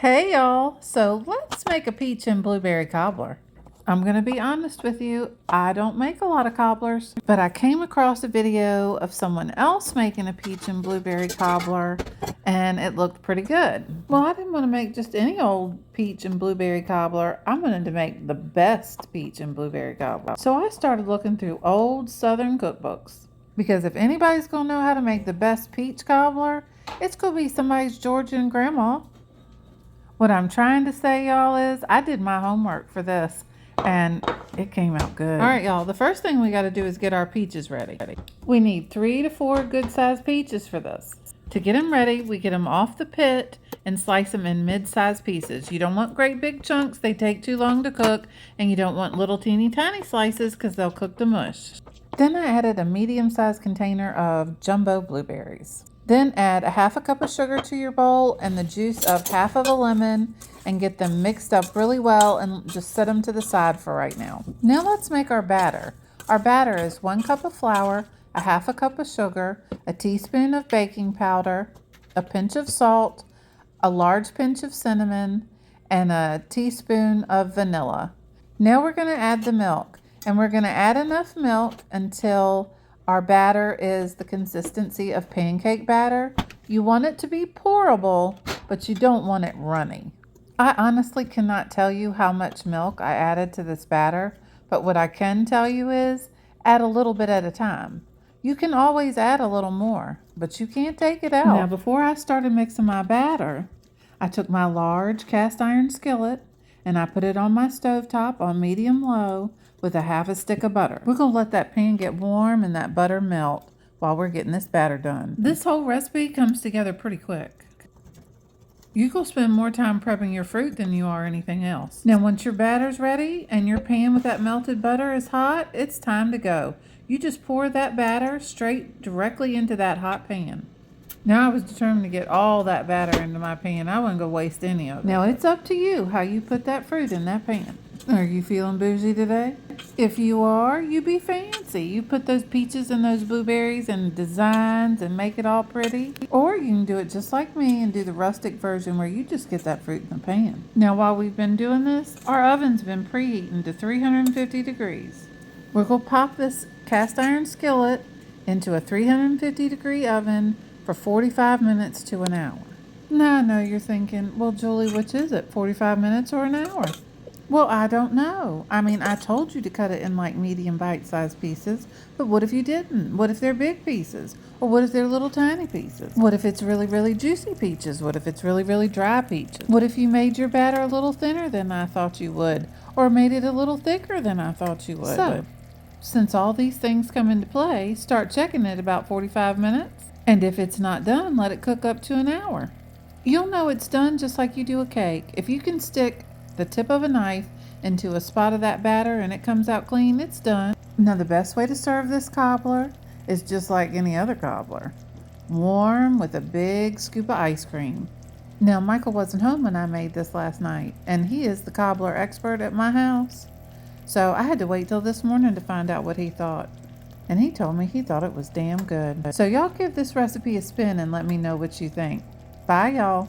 Hey y'all, so let's make a peach and blueberry cobbler. I'm gonna be honest with you, I don't make a lot of cobblers, but I came across a video of someone else making a peach and blueberry cobbler and it looked pretty good. Well, I didn't want to make just any old peach and blueberry cobbler. I wanted to make the best peach and blueberry cobbler. So I started looking through old Southern cookbooks, because if anybody's gonna know how to make the best peach cobbler, it's gonna be somebody's Georgian grandma. What I'm trying to say, y'all, is I did my homework for this and it came out good. All right, y'all, the first thing we got to do is get our peaches ready. We need 3 to 4 good sized peaches for this. To get them ready, we get them off the pit and slice them in mid-sized pieces. You don't want great big chunks, they take too long to cook, and you don't want little teeny tiny slices because they'll cook to mush. Then I added a medium-sized container of jumbo blueberries. Then add a half a cup of sugar to your bowl and the juice of half of a lemon and get them mixed up really well and just set them to the side for right now. Now let's make our batter. Our batter is 1 cup of flour, a half a cup of sugar, a teaspoon of baking powder, a pinch of salt, a large pinch of cinnamon, and a teaspoon of vanilla. Now we're going to add the milk, and we're going to add enough milk until our batter is the consistency of pancake batter. You want it to be pourable, but you don't want it runny. I honestly cannot tell you how much milk I added to this batter, but what I can tell you is add a little bit at a time. You can always add a little more, but you can't take it out. Now, before I started mixing my batter, I took my large cast iron skillet and I put it on my stovetop on medium-low with a half a stick of butter. We're going to let that pan get warm and that butter melt while we're getting this batter done. This whole recipe comes together pretty quick. You will spend more time prepping your fruit than you are anything else. Now, once your batter's ready and your pan with that melted butter is hot, it's time to go. You just pour that batter straight directly into that hot pan. Now I was determined to get all that batter into my pan. I wasn't going to waste any of it. Now it's up to you how you put that fruit in that pan. Are you feeling bougie today? If you are, you be fancy. You put those peaches and those blueberries and designs and make it all pretty. Or you can do it just like me and do the rustic version where you just get that fruit in the pan. Now while we've been doing this, our oven's been preheating to 350 degrees. We're going to pop this cast iron skillet into a 350 degree oven for 45 minutes to an hour. Now I know you're thinking, well, Julie, which is it, 45 minutes or an hour? Well, I don't know. I mean, I told you to cut it in like medium bite-sized pieces, but what if you didn't? What if they're big pieces? Or what if they're little tiny pieces? What if it's really, really juicy peaches? What if it's really, really dry peaches? What if you made your batter a little thinner than I thought you would? Or made it a little thicker than I thought you would? So, since all these things come into play, start checking it about 45 minutes. And if it's not done, let it cook up to an hour. You'll know it's done just like you do a cake. If you can stick the tip of a knife into a spot of that batter and it comes out clean, it's done. Now the best way to serve this cobbler is just like any other cobbler. Warm with a big scoop of ice cream. Now Michael wasn't home when I made this last night, and he is the cobbler expert at my house. So I had to wait till this morning to find out what he thought. And he told me he thought it was damn good. So y'all give this recipe a spin and let me know what you think. Bye, y'all.